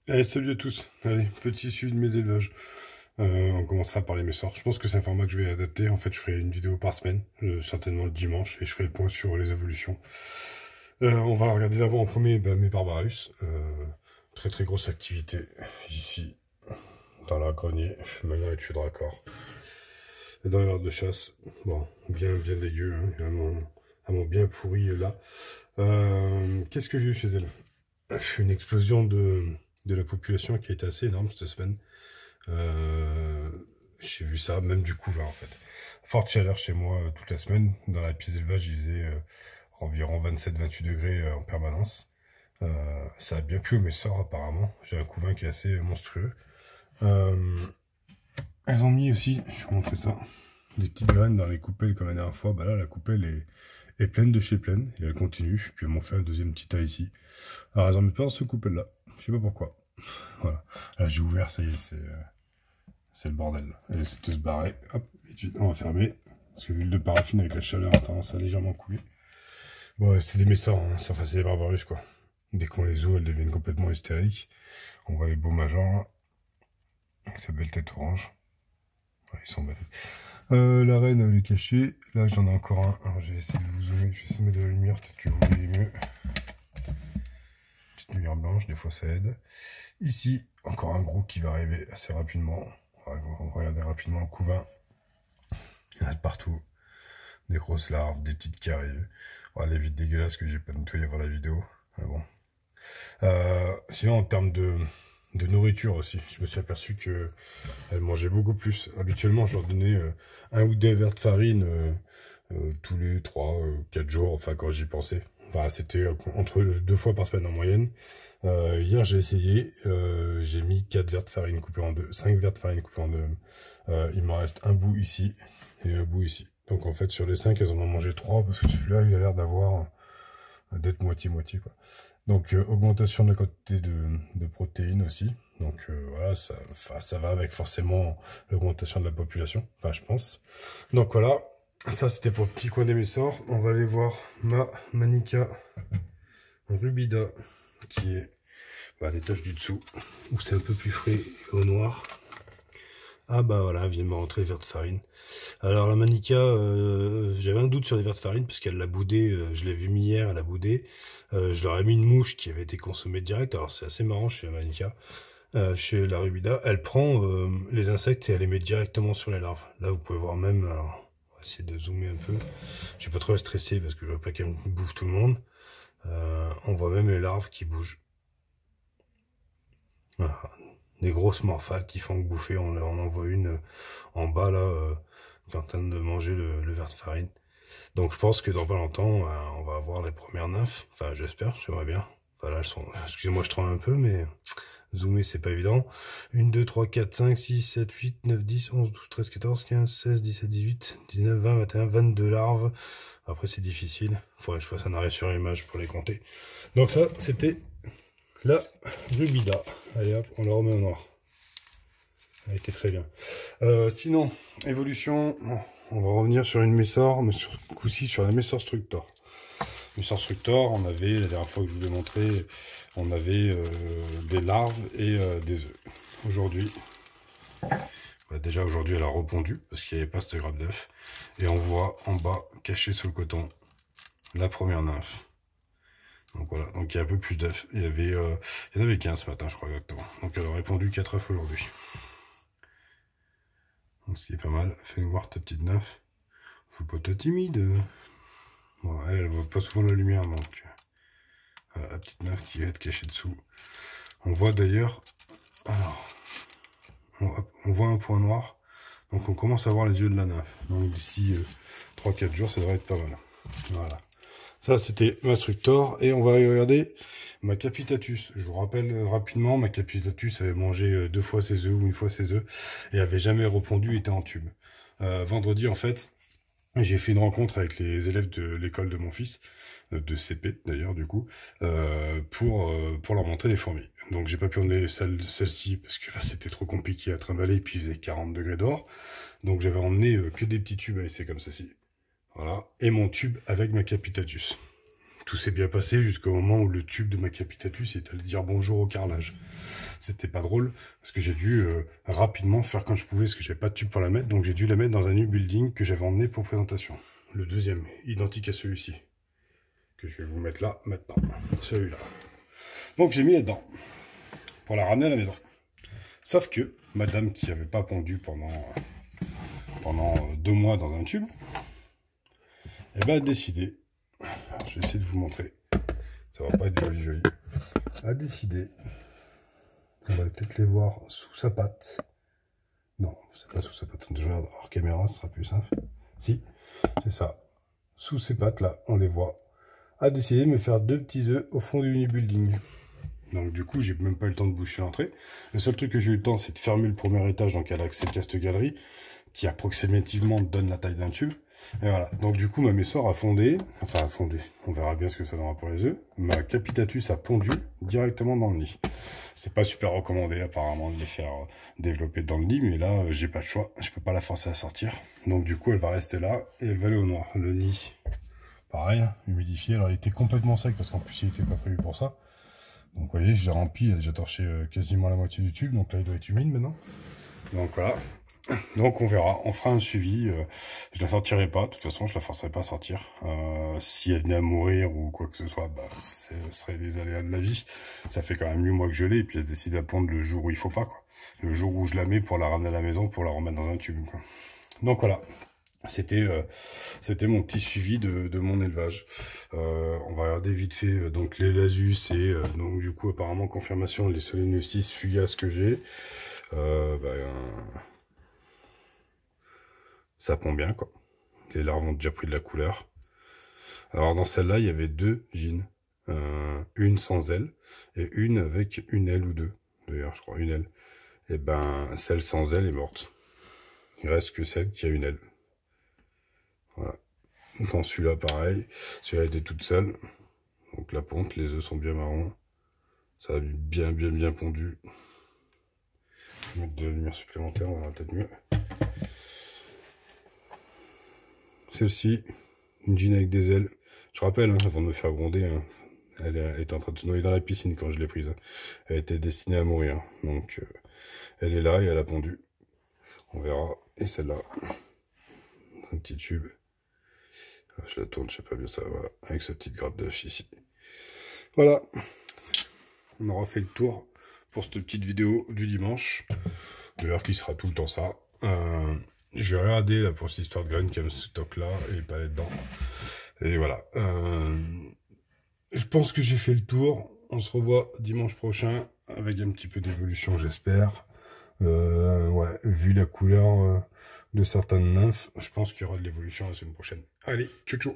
Allez, salut à tous. Allez, petit suivi de mes élevages. On commencera par les messors. Je pense que c'est un format que je vais adapter. En fait, je ferai une vidéo par semaine, certainement le dimanche, et je ferai le point sur les évolutions. On va regarder d'abord en premier mes Barbarus. Très très grosse activité ici, dans la grenier. Ma nourriture de raccord. Et dans les verres de chasse. Bon, bien dégueu, hein, vraiment bien pourri là. Qu'est-ce que j'ai eu chez elle? Une explosion de la population qui a été assez énorme cette semaine. J'ai vu ça, même du couvain en fait. Forte chaleur chez moi toute la semaine. Dans la pièce d'élevage, il faisait environ 27-28 degrés en permanence. Ça a bien plu au Messor apparemment. J'ai un couvain qui est assez monstrueux. Elles ont mis aussi, je vais vous montrer ça, des petites graines dans les coupelles comme la dernière fois. Bah là, la coupelle est pleine de chez pleine et elle continue. Puis elles m'ont fait un deuxième petit tas ici. Alors elles en mettent pas dans ce coupelle là. Je sais pas pourquoi. Voilà. Là j'ai ouvert, ça y est, c'est le bordel. Elle essaie de se barrer. Hop, on va fermer. Parce que l'huile de paraffine avec la chaleur a tendance à légèrement couler. Bon, c'est des messors, hein. Enfin, c'est des barbarus, quoi. Dès qu'on les ouvre, elles deviennent complètement hystériques. On voit les beaux majors. Avec sa belle tête orange. Ouais, ils sont belles. La reine, elle est cachée. Là, j'en ai encore un. Alors, je vais essayer de vous zoomer. Je vais essayer de mettre de la lumière. Peut-être que vous voyez mieux. Petite lumière blanche, des fois ça aide. Ici, encore un gros qui va arriver assez rapidement. On va regarder rapidement le couvain. Il y en a de partout. Des grosses larves, des petites qui arrivent. Voilà, les vides dégueulasses que j'ai pas nettoyé avant la vidéo. Mais bon. Sinon, en termes de nourriture aussi, je me suis aperçu que elles mangeaient beaucoup plus. Habituellement, je leur donnais un ou deux verres de farine tous les 3-4 jours, enfin quand j'y pensais. Enfin, c'était entre 2 fois par semaine en moyenne. Hier, j'ai essayé, j'ai mis 4 verres de farine coupés en deux, 5 verres de farine coupés en deux. Il m'en reste un bout ici et un bout ici. Donc en fait, sur les 5, elles en ont mangé 3 parce que celui-là, il a l'air d'être moitié-moitié, quoi. Donc augmentation de la quantité de protéines aussi. Donc voilà, ça va avec forcément l'augmentation de la population, enfin je pense. Donc voilà, ça c'était pour le petit coin des Messors. On va aller voir ma Manica Rubida, qui est à l'étage du dessous, où c'est un peu plus frais au noir. Ah bah voilà, vient de me rentrer le verre de farine. Alors la Manica, j'avais un doute sur les verres de farine parce qu'elle l'a boudé, je l'ai vu hier, elle a boudé. Je leur ai mis une mouche qui avait été consommée direct. Alors c'est assez marrant chez la Manica, chez la Rubida. Elle prend les insectes et elle les met directement sur les larves. Là vous pouvez voir même, alors on va essayer de zoomer un peu. Je vais pas trop la stresser parce que je veux pas qu'elle bouffe tout le monde. On voit même les larves qui bougent. Voilà. Des grosses morphales qui font que bouffer. On en voit une en bas là, qui est en train de manger le verre de farine. Donc je pense que dans pas longtemps, on va avoir les premières nymphes. Enfin j'espère, j'aimerais bien. Voilà, elles sont. Excusez-moi, je tremble un peu, mais zoomer c'est pas évident. 1, 2, 3, 4, 5, 6, 7, 8, 9, 10, 11, 12, 13, 14, 15, 16, 17, 18, 19, 20, 21, 22 larves. Après c'est difficile. Faudrait que je fasse un arrêt sur image pour les compter. Donc ça, c'était la Rubida. Allez hop, on la remet au noir. Elle a été très bien. Sinon, évolution, on va revenir sur une Messor, mais ce coup-ci sur la Messor Structor. Messor Structor, on avait, la dernière fois que je vous l'ai montré, on avait des larves et des œufs. Aujourd'hui, déjà aujourd'hui elle a repondu, parce qu'il n'y avait pas cette grappe d'œuf. Et on voit en bas, caché sous le coton, la première nymphe. Donc voilà, donc il y a un peu plus d'œufs. Il y en avait 15 ce matin, je crois exactement. Donc elle a répondu 4 œufs aujourd'hui. Donc ce qui est pas mal. Fais-nous voir ta petite nymphe. Faut pas être timide. Bon, elle voit pas souvent la lumière, donc voilà, la petite nymphe qui va être cachée dessous. On voit d'ailleurs, alors, on voit un point noir. Donc on commence à voir les yeux de la nymphe. Donc d'ici 3-4 jours, ça devrait être pas mal. Voilà. Ça, c'était ma Structor. Et on va regarder ma Capitatus. Je vous rappelle rapidement, ma Capitatus avait mangé 2 fois ses œufs ou 1 fois ses œufs et avait jamais repondu, était en tube. Vendredi, en fait, j'ai fait une rencontre avec les élèves de l'école de mon fils, de CP d'ailleurs, du coup, pour leur montrer les fourmis. Donc j'ai pas pu emmener celle-ci parce que là c'était trop compliqué à trimballer, puis il faisait 40 degrés dehors. Donc j'avais emmené que des petits tubes à essai comme ceci. Voilà, et mon tube avec ma Capitatus. Tout s'est bien passé jusqu'au moment où le tube de ma Capitatus est allé dire bonjour au carrelage. C'était pas drôle, parce que j'ai dû rapidement faire quand je pouvais, parce que j'avais pas de tube pour la mettre, donc j'ai dû la mettre dans un new building que j'avais emmené pour présentation. Le deuxième, identique à celui-ci, que je vais vous mettre là, maintenant. Celui-là. Donc j'ai mis là-dedans, pour la ramener à la maison. Sauf que, madame qui n'avait pas pondu pendant 2 mois dans un tube, elle a décidé, alors, je vais essayer de vous montrer, ça va pas être joli, a décidé, on va peut-être les voir sous sa patte, non, c'est pas sous sa patte, je regarde hors caméra, ce sera plus simple, si, c'est ça, sous ses pattes là, on les voit, a décidé de me faire 2 petits œufs au fond du unibuilding. Donc du coup, j'ai même pas eu le temps de boucher l'entrée. Le seul truc que j'ai eu le temps, c'est de fermer le premier étage, donc à l'accès de cette galerie, qui approximativement donne la taille d'un tube. Et voilà, donc du coup, ma Messor a fondé, enfin a fondé, on verra bien ce que ça donnera pour les œufs. Ma Capitatus a pondu directement dans le nid. C'est pas super recommandé apparemment de les faire développer dans le nid, mais là, j'ai pas le choix, je peux pas la forcer à sortir. Donc du coup, elle va rester là, et elle va aller au noir. Le nid, pareil, humidifié, alors il était complètement sec, parce qu'en plus il était pas prévu pour ça. Donc vous voyez, je l'ai rempli, j'ai torché quasiment la moitié du tube, donc là il doit être humide maintenant. Donc voilà, donc on verra, on fera un suivi, je la sortirai pas, de toute façon je la forcerai pas à sortir. Si elle venait à mourir ou quoi que ce soit, bah, ce serait les aléas de la vie. Ça fait quand même mieux moi que je l'ai, et puis elle se décide à pondre le jour où il faut pas, quoi. Le jour où je la mets pour la ramener à la maison, pour la remettre dans un tube, quoi. Donc voilà. C'était mon petit suivi de mon élevage. On va regarder vite fait donc les Lasus et donc du coup apparemment confirmation les Solenopsis fugaces que j'ai. Ça pond bien quoi. Les larves ont déjà pris de la couleur. Alors dans celle-là il y avait 2 gynes, une sans aile et une avec une aile ou 2. D'ailleurs je crois une aile. Et ben celle sans aile est morte. Il reste que celle qui a une aile. Voilà. Dans celui-là, pareil. Celui-là était toute seule. Donc la ponte, les œufs sont bien marrons. Ça a bien pondu. Je vais mettre de la lumière supplémentaire, on verra peut-être mieux. Celle-ci, une gyne avec des ailes. Je rappelle, hein, avant de me faire gronder, hein, elle était en train de se noyer dans la piscine quand je l'ai prise. Hein. Elle était destinée à mourir. Donc elle est là et elle a pondu. On verra. Et celle-là, un petit tube. Je la tourne, je sais pas bien ça, voilà, avec sa petite grappe d'œuf ici. Voilà, on aura fait le tour pour cette petite vidéo du dimanche. D'ailleurs, qui sera tout le temps ça. Je vais regarder là pour cette histoire de graines qui a ce stock là et pas là-dedans. Et voilà. Je pense que j'ai fait le tour. On se revoit dimanche prochain avec un petit peu d'évolution, j'espère. Ouais, vu la couleur de certaines nymphes, je pense qu'il y aura de l'évolution la semaine prochaine. Allez, tchou tchou.